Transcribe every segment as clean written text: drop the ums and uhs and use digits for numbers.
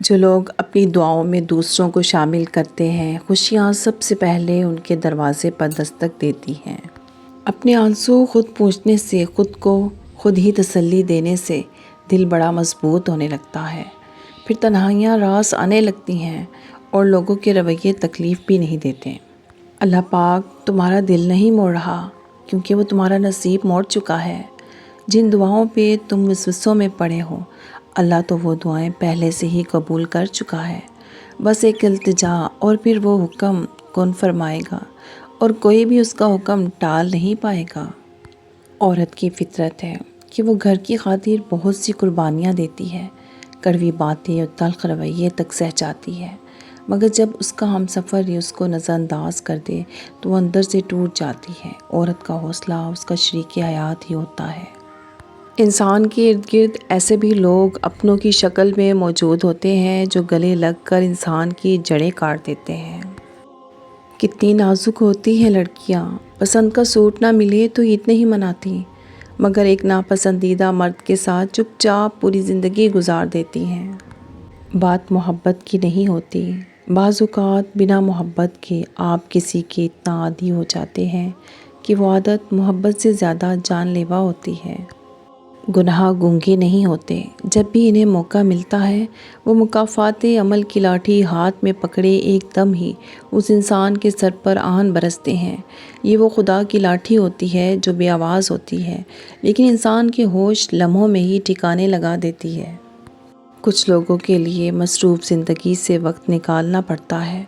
جو لوگ اپنی دعاؤں میں دوسروں کو شامل کرتے ہیں، خوشیاں سب سے پہلے ان کے دروازے پر دستک دیتی ہیں۔ اپنے آنسو خود پوچھنے سے، خود کو خود ہی تسلی دینے سے دل بڑا مضبوط ہونے لگتا ہے۔ پھر تنہائیاں راس آنے لگتی ہیں اور لوگوں کے رویے تکلیف بھی نہیں دیتے۔ اللہ پاک تمہارا دل نہیں موڑ رہا، کیونکہ وہ تمہارا نصیب موڑ چکا ہے۔ جن دعاؤں پہ تم وسوسوں میں پڑے ہو، اللہ تو وہ دعائیں پہلے سے ہی قبول کر چکا ہے۔ بس ایک التجا اور پھر وہ حکم کن فرمائے گا، اور کوئی بھی اس کا حکم ٹال نہیں پائے گا۔ عورت کی فطرت ہے کہ وہ گھر کی خاطر بہت سی قربانیاں دیتی ہے، کڑوی باتیں اور تلخ رویے تک سہ جاتی ہے، مگر جب اس کا ہمسفر ہی اس کو نظر انداز کر دے تو وہ اندر سے ٹوٹ جاتی ہے۔ عورت کا حوصلہ اس کا شریک حیات ہی ہوتا ہے۔ انسان کے ارد گرد ایسے بھی لوگ اپنوں کی شکل میں موجود ہوتے ہیں جو گلے لگ کر انسان کی جڑیں کاٹ دیتے ہیں۔ کتنی نازک ہوتی ہیں لڑکیاں، پسند کا سوٹ نہ ملے تو عید نہیں مناتی، مگر ایک ناپسندیدہ مرد کے ساتھ چپ چاپ پوری زندگی گزار دیتی ہیں۔ بات محبت کی نہیں ہوتی، بعض اوقات بنا محبت کے آپ کسی کے اتنا عادی ہو جاتے ہیں کہ وہ عادت محبت سے زیادہ جان لیوا ہوتی ہے۔ گناہ گونگے نہیں ہوتے، جب بھی انہیں موقع ملتا ہے وہ مکافات عمل کی لاٹھی ہاتھ میں پکڑے ایک دم ہی اس انسان کے سر پر آن برستے ہیں۔ یہ وہ خدا کی لاٹھی ہوتی ہے جو بے آواز ہوتی ہے، لیکن انسان کے ہوش لمحوں میں ہی ٹھکانے لگا دیتی ہے۔ کچھ لوگوں کے لیے مصروف زندگی سے وقت نکالنا پڑتا ہے،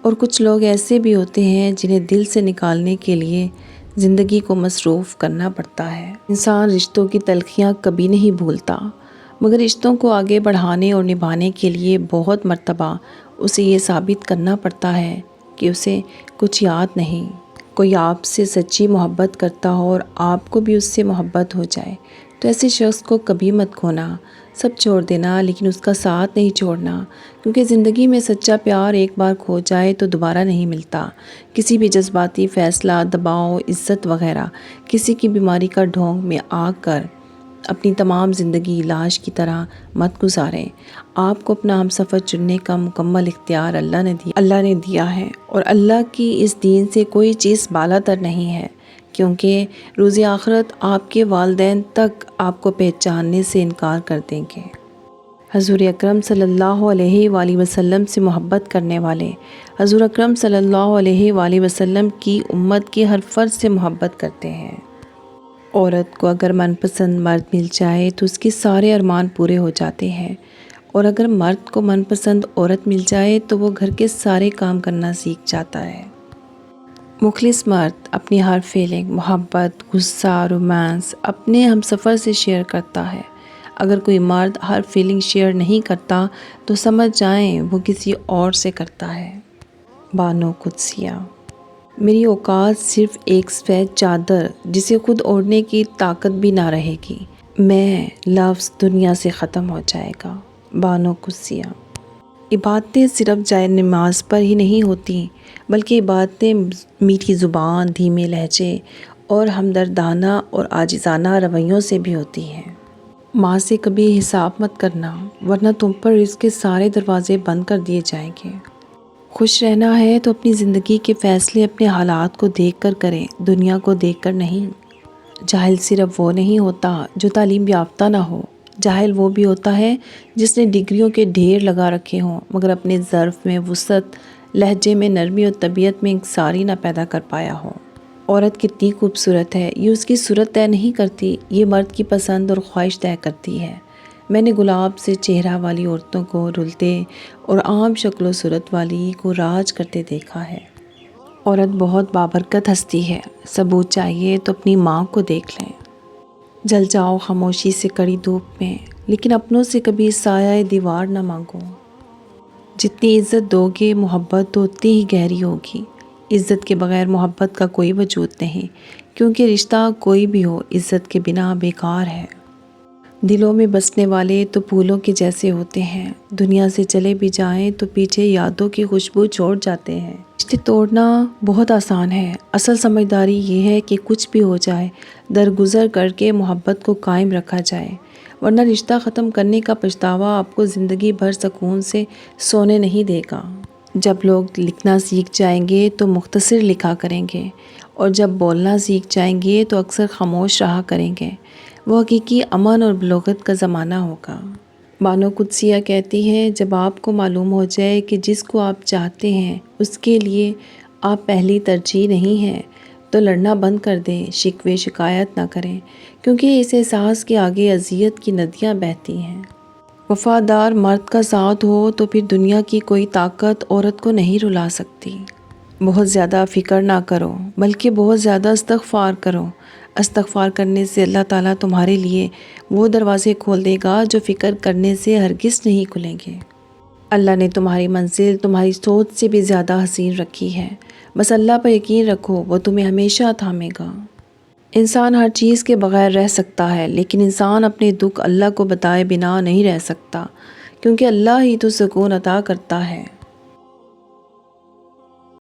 اور کچھ لوگ ایسے بھی ہوتے ہیں جنہیں دل سے نکالنے کے لیے زندگی کو مصروف کرنا پڑتا ہے۔ انسان رشتوں کی تلخیاں کبھی نہیں بھولتا، مگر رشتوں کو آگے بڑھانے اور نبھانے کے لیے بہت مرتبہ اسے یہ ثابت کرنا پڑتا ہے کہ اسے کچھ یاد نہیں۔ کوئی آپ سے سچی محبت کرتا ہو اور آپ کو بھی اس سے محبت ہو جائے تو ایسے شخص کو کبھی مت کھونا، سب چھوڑ دینا، لیکن اس کا ساتھ نہیں چھوڑنا، کیونکہ زندگی میں سچا پیار ایک بار کھو جائے تو دوبارہ نہیں ملتا۔ کسی بھی جذباتی فیصلہ، دباؤ، عزت وغیرہ کسی کی بیماری کا ڈھونگ میں آ کر اپنی تمام زندگی لاش کی طرح مت گزاریں۔ آپ کو اپنا ہمسفر چننے کا مکمل اختیار اللہ نے دیا ہے، اور اللہ کی اس دین سے کوئی چیز بالاتر نہیں ہے، کیونکہ روز آخرت آپ کے والدین تک آپ کو پہچاننے سے انکار کر دیں گے۔ حضور اکرم صلی اللہ علیہ وآلہ وسلم سے محبت کرنے والے حضور اکرم صلی اللہ علیہ وآلہ وسلم کی امت کے ہر فرد سے محبت کرتے ہیں۔ عورت کو اگر من پسند مرد مل جائے تو اس کے سارے ارمان پورے ہو جاتے ہیں، اور اگر مرد کو من پسند عورت مل جائے تو وہ گھر کے سارے کام کرنا سیکھ جاتا ہے۔ مخلص مرد اپنی ہر فیلنگ، محبت، غصہ، رومانس اپنے ہمسفر سے شیئر کرتا ہے۔ اگر کوئی مرد ہر فیلنگ شیئر نہیں کرتا تو سمجھ جائیں وہ کسی اور سے کرتا ہے۔ بانو قدسیہ: میری اوقات صرف ایک سفید چادر جسے خود اوڑھنے کی طاقت بھی نہ رہے گی، میں لفظ دنیا سے ختم ہو جائے گا۔ بانو قدسیہ: عبادتیں صرف جائے نماز پر ہی نہیں ہوتی، بلکہ عبادتیں میٹھی زبان، دھیمے لہجے اور ہمدردانہ اور عاجزانہ رویوں سے بھی ہوتی ہیں۔ ماں سے کبھی حساب مت کرنا، ورنہ تم پر رزق کے سارے دروازے بند کر دیے جائیں گے۔ خوش رہنا ہے تو اپنی زندگی کے فیصلے اپنے حالات کو دیکھ کر کریں، دنیا کو دیکھ کر نہیں۔ جاہل صرف وہ نہیں ہوتا جو تعلیم یافتہ نہ ہو، جاہل وہ بھی ہوتا ہے جس نے ڈگریوں کے ڈھیر لگا رکھے ہوں مگر اپنے ظرف میں وسعت، لہجے میں نرمی اور طبیعت میں انکساری نہ پیدا کر پایا ہو۔ عورت کتنی خوبصورت ہے یہ اس کی صورت طے نہیں کرتی، یہ مرد کی پسند اور خواہش طے کرتی ہے۔ میں نے گلاب سے چہرہ والی عورتوں کو رلتے اور عام شکل و صورت والی کو راج کرتے دیکھا ہے۔ عورت بہت بابرکت ہستی ہے، ثبوت چاہیے تو اپنی ماں کو دیکھ لیں۔ جل جاؤ خاموشی سے کڑی دھوپ میں، لیکن اپنوں سے کبھی سایہ دیوار نہ مانگو۔ جتنی عزت دو گے محبت تو اتنی ہی گہری ہوگی۔ عزت کے بغیر محبت کا کوئی وجود نہیں، کیونکہ رشتہ کوئی بھی ہو عزت کے بنا بیکار ہے۔ دلوں میں بسنے والے تو پھولوں کے جیسے ہوتے ہیں، دنیا سے چلے بھی جائیں تو پیچھے یادوں کی خوشبو چھوڑ جاتے ہیں۔ رشتے توڑنا بہت آسان ہے، اصل سمجھداری یہ ہے کہ کچھ بھی ہو جائے درگزر کر کے محبت کو قائم رکھا جائے، ورنہ رشتہ ختم کرنے کا پچھتاوا آپ کو زندگی بھر سکون سے سونے نہیں دے گا۔ جب لوگ لکھنا سیکھ جائیں گے تو مختصر لکھا کریں گے، اور جب بولنا سیکھ جائیں گے تو اکثر خاموش رہا کریں گے۔ وہ حقیقی امن اور بلوغت کا زمانہ ہوگا۔ بانو قدسیہ کہتی ہیں، جب آپ کو معلوم ہو جائے کہ جس کو آپ چاہتے ہیں اس کے لیے آپ پہلی ترجیح نہیں ہیں، تو لڑنا بند کر دیں، شکوے شکایت نہ کریں، کیونکہ اس احساس کے آگے اذیت کی ندیاں بہتی ہیں۔ وفادار مرد کا ساتھ ہو تو پھر دنیا کی کوئی طاقت عورت کو نہیں رلا سکتی۔ بہت زیادہ فکر نہ کرو، بلکہ بہت زیادہ استغفار کرو۔ استغفار کرنے سے اللہ تعالیٰ تمہارے لیے وہ دروازے کھول دے گا جو فکر کرنے سے ہرگز نہیں کھلیں گے۔ اللہ نے تمہاری منزل تمہاری سوچ سے بھی زیادہ حسین رکھی ہے۔ بس اللہ پر یقین رکھو، وہ تمہیں ہمیشہ تھامے گا۔ انسان ہر چیز کے بغیر رہ سکتا ہے، لیکن انسان اپنے دکھ اللہ کو بتائے بنا نہیں رہ سکتا، کیونکہ اللہ ہی تو سکون عطا کرتا ہے۔